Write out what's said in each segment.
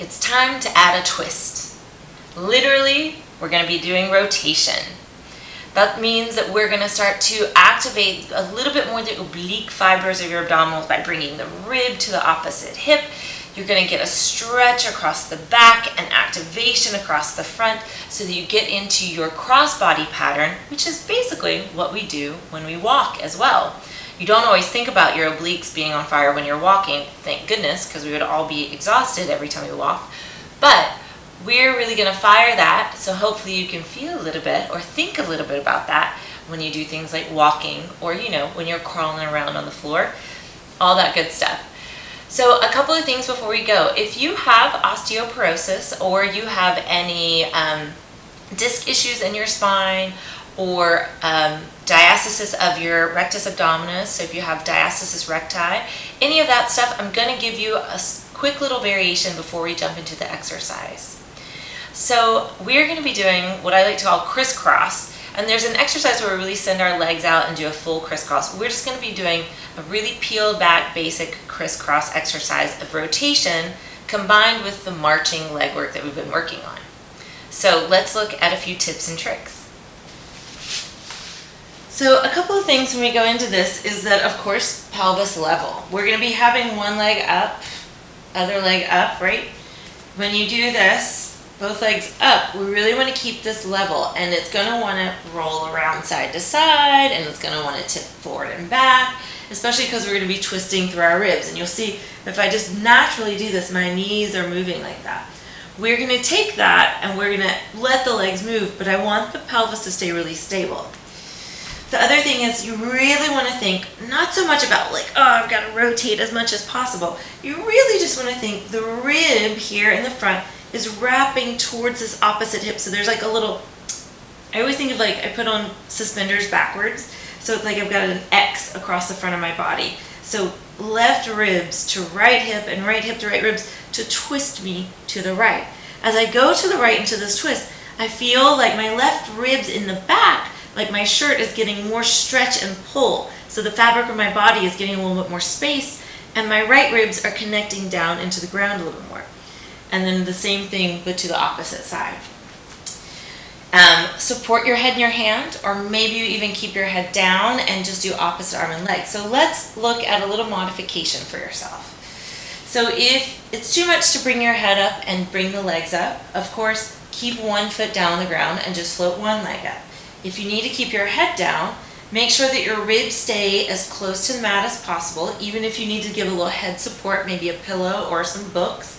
it's time to add a twist. Literally, we're going to be doing rotation. That means that we're going to start to activate a little bit more the oblique fibers of your abdominals by bringing the rib to the opposite hip. You're going to get a stretch across the back and activation across the front so that you get into your crossbody pattern, which is basically what we do when we walk as well. You don't always think about your obliques being on fire when you're walking, thank goodness, because we would all be exhausted every time we walk. But we're really going to fire that, so hopefully you can feel a little bit or think a little bit about that when you do things like walking or, when you're crawling around on the floor, all that good stuff. So a couple of things before we go. If you have osteoporosis or you have any disc issues in your spine or diastasis of your rectus abdominis, so if you have diastasis recti, any of that stuff, I'm going to give you a quick little variation before we jump into the exercise. So we're going to be doing what I like to call crisscross, and there's an exercise where we really send our legs out and do a full crisscross. We're just going to be doing a really peeled back basic crisscross exercise of rotation combined with the marching leg work that we've been working on. So let's look at a few tips and tricks. So a couple of things when we go into this is that, of course, pelvis level. We're going to be having one leg up, other leg up, right? When you do this, both legs up, we really want to keep this level, and it's going to want to roll around side to side, and it's going to want to tip forward and back, especially because we're going to be twisting through our ribs. And you'll see if I just naturally do this, my knees are moving like that. We're going to take that and we're going to let the legs move, but I want the pelvis to stay really stable. The other thing is you really want to think not so much about like, oh, I've got to rotate as much as possible. You really just want to think the rib here in the front is wrapping towards this opposite hip. So there's like a little, I always think of like I put on suspenders backwards. So it's like I've got an X across the front of my body. So left ribs to right hip and right hip to right ribs to twist me to the right. As I go to the right into this twist, I feel like my left ribs in the back, like my shirt is getting more stretch and pull. So the fabric of my body is getting a little bit more space, and my right ribs are connecting down into the ground a little bit more. And then the same thing, but to the opposite side. Support your head in your hand, or maybe you even keep your head down and just do opposite arm and leg. So let's look at a little modification for yourself. So if it's too much to bring your head up and bring the legs up, of course, keep one foot down on the ground and just float one leg up. If you need to keep your head down, make sure that your ribs stay as close to the mat as possible, even if you need to give a little head support, maybe a pillow or some books.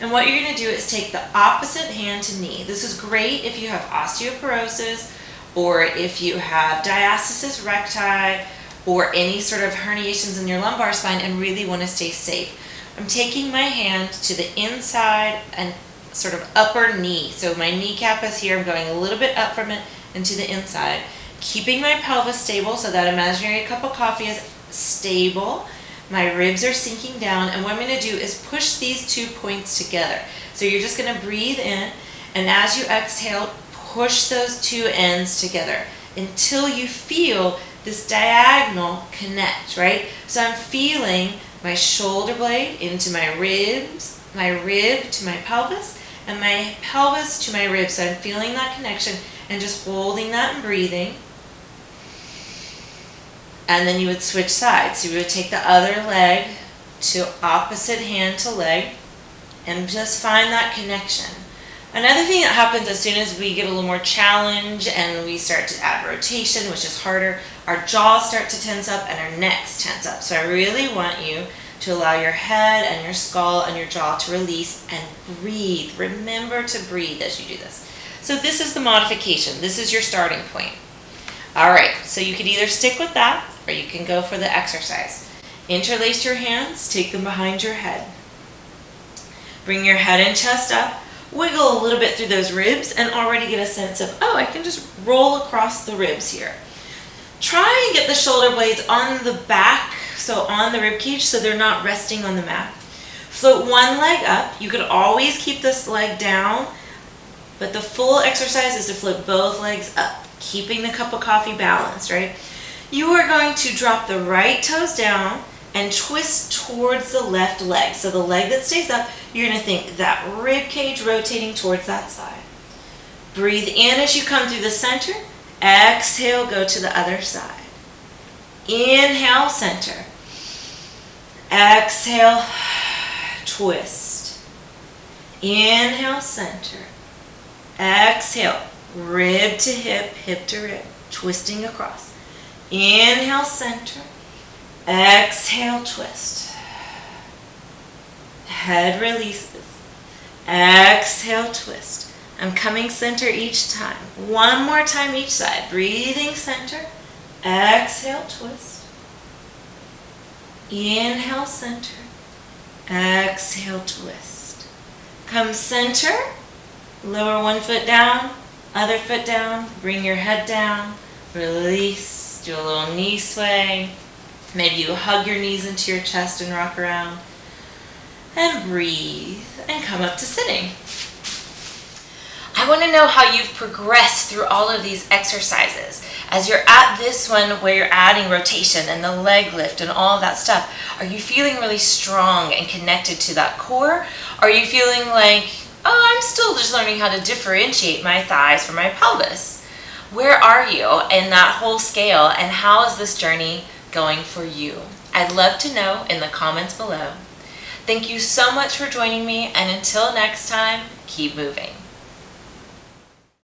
And what you're going to do is take the opposite hand to knee. This is great if you have osteoporosis or if you have diastasis recti or any sort of herniations in your lumbar spine and really want to stay safe. I'm taking my hand to the inside and sort of upper knee. So my kneecap is here. I'm going a little bit up from it and to the inside, keeping my pelvis stable so that imaginary cup of coffee is stable. My ribs are sinking down, and what I'm going to do is push these 2 points together. So you're just going to breathe in, and as you exhale, push those two ends together until you feel this diagonal connect, right? So I'm feeling my shoulder blade into my ribs, my rib to my pelvis, and my pelvis to my ribs. So I'm feeling that connection and just holding that and breathing. And then you would switch sides. So you would take the other leg to opposite hand to leg and just find that connection. Another thing that happens as soon as we get a little more challenge and we start to add rotation, which is harder, our jaws start to tense up and our necks tense up. So I really want you to allow your head and your skull and your jaw to release and breathe. Remember to breathe as you do this. So this is the modification. This is your starting point. All right, so you could either stick with that or you can go for the exercise. Interlace your hands, take them behind your head. Bring your head and chest up, wiggle a little bit through those ribs and already get a sense of, oh, I can just roll across the ribs here. Try and get the shoulder blades on the back, so on the rib cage, so they're not resting on the mat. Float one leg up. You could always keep this leg down, but the full exercise is to float both legs up, keeping the cup of coffee balanced, right? You are going to drop the right toes down, and twist towards the left leg. So the leg that stays up, you're going to think that rib cage rotating towards that side. Breathe in as you come through the center. Exhale, go to the other side. Inhale, center. Exhale, twist. Inhale, center. Exhale, rib to hip, hip to rib, twisting across. Inhale, center. Exhale, twist. Head releases. Exhale, twist. I'm coming center each time. One more time each side. Breathing center. Exhale, twist. Inhale, center. Exhale, twist. Come center. Lower one foot down, other foot down. Bring your head down. Release. Do a little knee sway. Maybe you hug your knees into your chest and rock around. And breathe and come up to sitting. I want to know how you've progressed through all of these exercises. As you're at this one where you're adding rotation and the leg lift and all of that stuff, are you feeling really strong and connected to that core? Are you feeling like, oh, I'm still just learning how to differentiate my thighs from my pelvis? Where are you in that whole scale, and how is this journey going for you? I'd love to know in the comments below. Thank you so much for joining me, and until next time, keep moving.